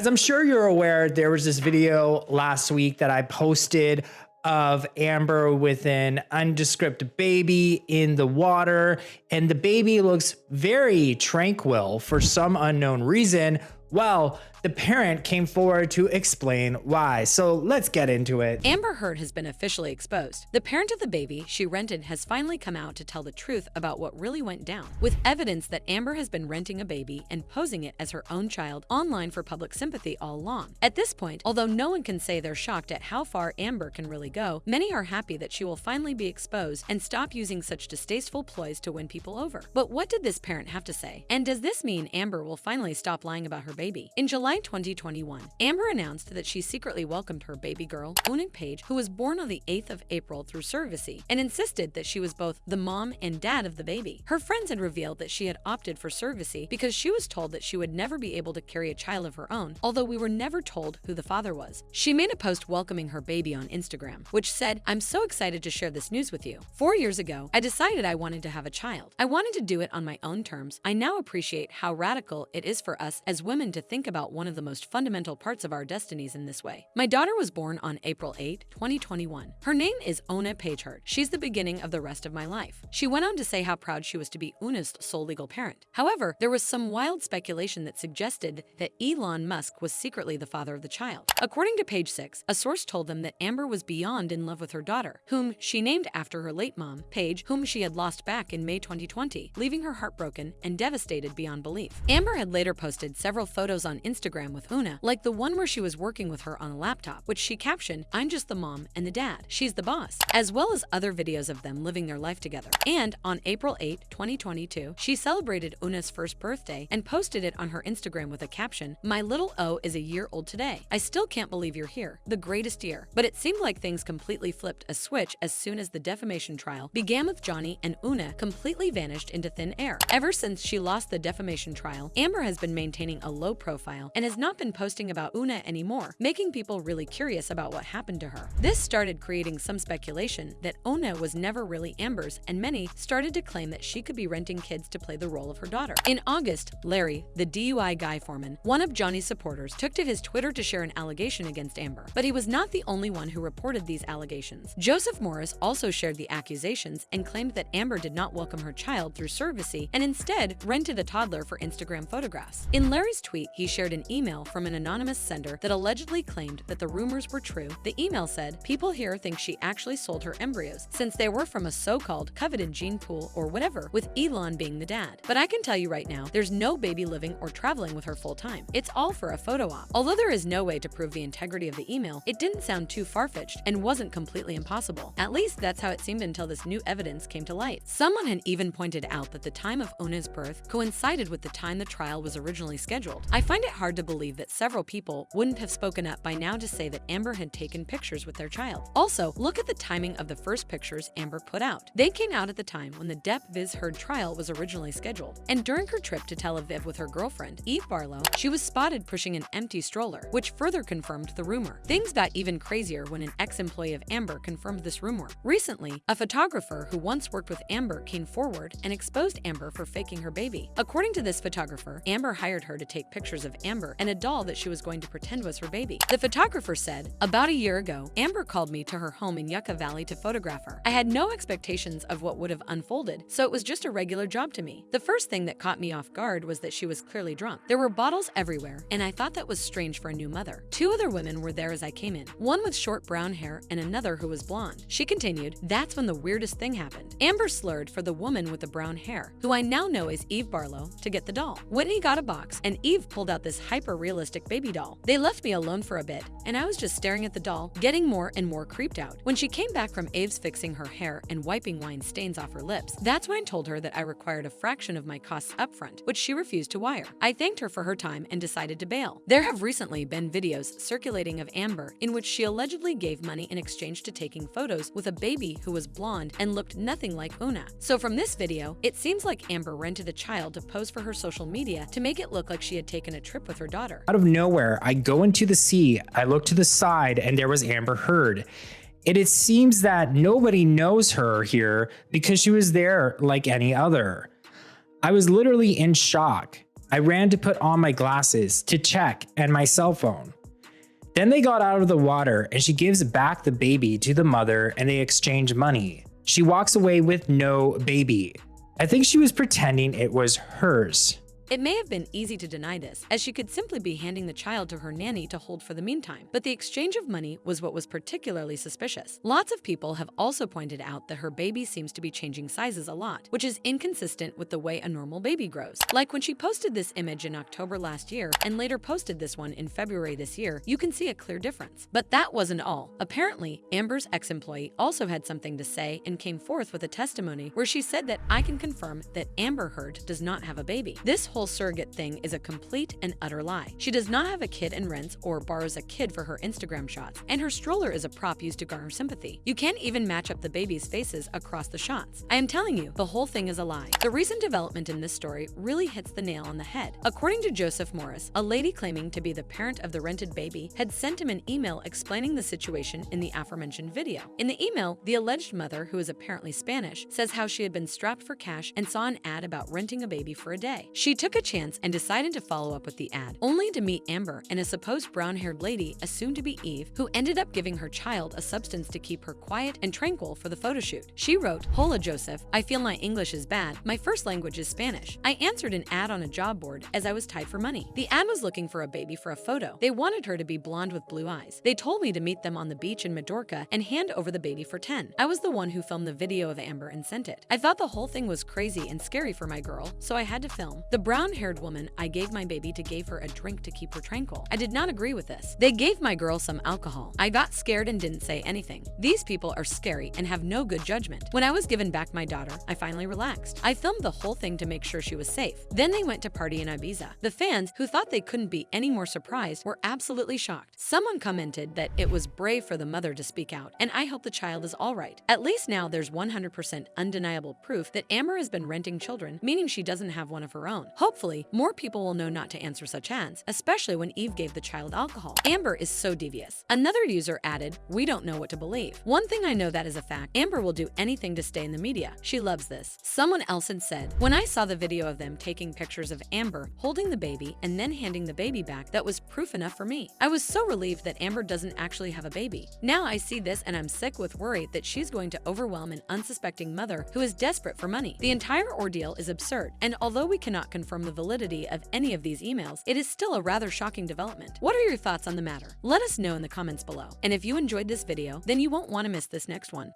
As I'm sure you're aware, there was this video last week that I posted of Amber with an undescript baby in the water, and the baby looks very tranquil for some unknown reason. Well, the parent came forward to explain why. So let's get into it. Amber Heard has been officially exposed. The parent of the baby she rented has finally come out to tell the truth about what really went down, with evidence that Amber has been renting a baby and posing it as her own child online for public sympathy all along. At this point, although no one can say they're shocked at how far Amber can really go, many are happy that she will finally be exposed and stop using such distasteful ploys to win people over. But what did this parent have to say? And does this mean Amber will finally stop lying about her baby? In July 2021, Amber announced that she secretly welcomed her baby girl, Una Page, who was born on the 8th of April through surrogacy, and insisted that she was both the mom and dad of the baby. Her friends had revealed that she had opted for surrogacy because she was told that she would never be able to carry a child of her own, although we were never told who the father was. She made a post welcoming her baby on Instagram, which said, "I'm so excited to share this news with you. 4 years ago, I decided I wanted to have a child. I wanted to do it on my own terms. I now appreciate how radical it is for us as women to think about one of the most fundamental parts of our destinies in this way. My daughter was born on April 8, 2021. Her name is Una Page Heard. She's the beginning of the rest of my life." She went on to say how proud she was to be Una's sole legal parent. However, there was some wild speculation that suggested that Elon Musk was secretly the father of the child. According to Page 6, a source told them that Amber was beyond in love with her daughter, whom she named after her late mom, Paige, whom she had lost back in May 2020, leaving her heartbroken and devastated beyond belief. Amber had later posted several photos on Instagram with Una, like the one where she was working with her on a laptop, which she captioned, "I'm just the mom and the dad. She's the boss," as well as other videos of them living their life together. And on April 8, 2022, she celebrated Una's first birthday and posted it on her Instagram with a caption, "My little O is a year old today. I still can't believe you're here. The greatest year." But it seemed like things completely flipped a switch as soon as the defamation trial began with Johnny, and Una completely vanished into thin air. Ever since she lost the defamation trial, Amber has been maintaining a low profile and has not been posting about Una anymore, making people really curious about what happened to her. This started creating some speculation that Una was never really Amber's, and many started to claim that she could be renting kids to play the role of her daughter. In August, Larry, the DUI guy foreman, one of Johnny's supporters, took to his Twitter to share an allegation against Amber. But he was not the only one who reported these allegations. Joseph Morris also shared the accusations and claimed that Amber did not welcome her child through surrogacy and instead rented a toddler for Instagram photographs. In Larry's tweet, he shared an email from an anonymous sender that allegedly claimed that the rumors were true. The email said, "People here think she actually sold her embryos, since they were from a so-called coveted gene pool or whatever, with Elon being the dad. But I can tell you right now, there's no baby living or traveling with her full-time. It's all for a photo op." Although there is no way to prove the integrity of the email, it didn't sound too far-fetched and wasn't completely impossible. At least that's how it seemed until this new evidence came to light. Someone had even pointed out that the time of Una's birth coincided with the time the trial was originally scheduled. I find it hard to believe that several people wouldn't have spoken up by now to say that Amber had taken pictures with their child. Also, look at the timing of the first pictures Amber put out. They came out at the time when the Depp Viz Heard trial was originally scheduled. And during her trip to Tel Aviv with her girlfriend, Eve Barlow, she was spotted pushing an empty stroller, which further confirmed the rumor. Things got even crazier when an ex-employee of Amber confirmed this rumor. Recently, a photographer who once worked with Amber came forward and exposed Amber for faking her baby. According to this photographer, Amber hired her to take pictures of Amber and a doll that she was going to pretend was her baby. The photographer said, "About a year ago, Amber called me to her home in Yucca Valley to photograph her. I had no expectations of what would have unfolded, so it was just a regular job to me. The first thing that caught me off guard was that she was clearly drunk. There were bottles everywhere, and I thought that was strange for a new mother. 2 other women were there as I came in, one with short brown hair and another who was blonde." She continued, "That's when the weirdest thing happened. Amber slurred for the woman with the brown hair, who I now know is Eve Barlow, to get the doll. Whitney got a box, and Eve pulled out this hyper-realistic baby doll. They left me alone for a bit, and I was just staring at the doll, getting more and more creeped out. When she came back from Eve's fixing her hair and wiping wine stains off her lips, that's when I told her that I required a fraction of my costs upfront, which she refused to wire. I thanked her for her time and decided to bail." There have recently been videos circulating of Amber in which she allegedly gave money in exchange to taking photos with a baby who was blonde and looked nothing like Una. So from this video, it seems like Amber rented a child to pose for her social media to make it look like she had taken a trip with her daughter. Out of nowhere, I go into the sea, I look to the side, and there was Amber Heard. It seems that nobody knows her here because she was there like any other. I was literally in shock. I ran to put on my glasses to check and my cell phone. Then they got out of the water and she gives back the baby to the mother and they exchange money. She walks away with no baby. I think she was pretending it was hers. It may have been easy to deny this, as she could simply be handing the child to her nanny to hold for the meantime, but the exchange of money was what was particularly suspicious. Lots of people have also pointed out that her baby seems to be changing sizes a lot, which is inconsistent with the way a normal baby grows. Like when she posted this image in October last year and later posted this one in February this year, you can see a clear difference. But that wasn't all. Apparently, Amber's ex-employee also had something to say and came forth with a testimony where she said that I can confirm that Amber Heard does not have a baby. This whole surrogate thing is a complete and utter lie. She does not have a kid and rents or borrows a kid for her Instagram shots, and her stroller is a prop used to garner sympathy. You can't even match up the baby's faces across the shots. I am telling you, the whole thing is a lie. The recent development in this story really hits the nail on the head. According to Joseph Morris, a lady claiming to be the parent of the rented baby had sent him an email explaining the situation in the aforementioned video. In the email, the alleged mother, who is apparently Spanish, says how she had been strapped for cash and saw an ad about renting a baby for a day. She took a chance and decided to follow up with the ad, only to meet Amber and a supposed brown-haired lady, assumed to be Eve, who ended up giving her child a substance to keep her quiet and tranquil for the photo shoot. She wrote, "Hola Joseph, I feel my English is bad. My first language is Spanish. I answered an ad on a job board as I was tight for money. The ad was looking for a baby for a photo. They wanted her to be blonde with blue eyes. They told me to meet them on the beach in Majorca and hand over the baby for 10. I was the one who filmed the video of Amber and sent it. I thought the whole thing was crazy and scary for my girl, so I had to film. The brown-haired woman I gave my baby to gave her a drink to keep her tranquil. I did not agree with this. They gave my girl some alcohol. I got scared and didn't say anything. These people are scary and have no good judgment. When I was given back my daughter, I finally relaxed. I filmed the whole thing to make sure she was safe. Then they went to party in Ibiza. The fans, who thought they couldn't be any more surprised, were absolutely shocked. Someone commented that it was brave for the mother to speak out, and I hope the child is all right. At least now there's 100% undeniable proof that Amber has been renting children, meaning she doesn't have one of her own. Hopefully, more people will know not to answer such ads, especially when Eve gave the child alcohol. Amber is so devious." Another user added, "We don't know what to believe. One thing I know that is a fact, Amber will do anything to stay in the media. She loves this." Someone else had said, "When I saw the video of them taking pictures of Amber holding the baby and then handing the baby back, that was proof enough for me. I was so relieved that Amber doesn't actually have a baby. Now I see this and I'm sick with worry that she's going to overwhelm an unsuspecting mother who is desperate for money. The entire ordeal is absurd, and although we cannot confirm the validity of any of these emails, it is still a rather shocking development. What are your thoughts on the matter? Let us know in the comments below. And if you enjoyed this video, then you won't want to miss this next one.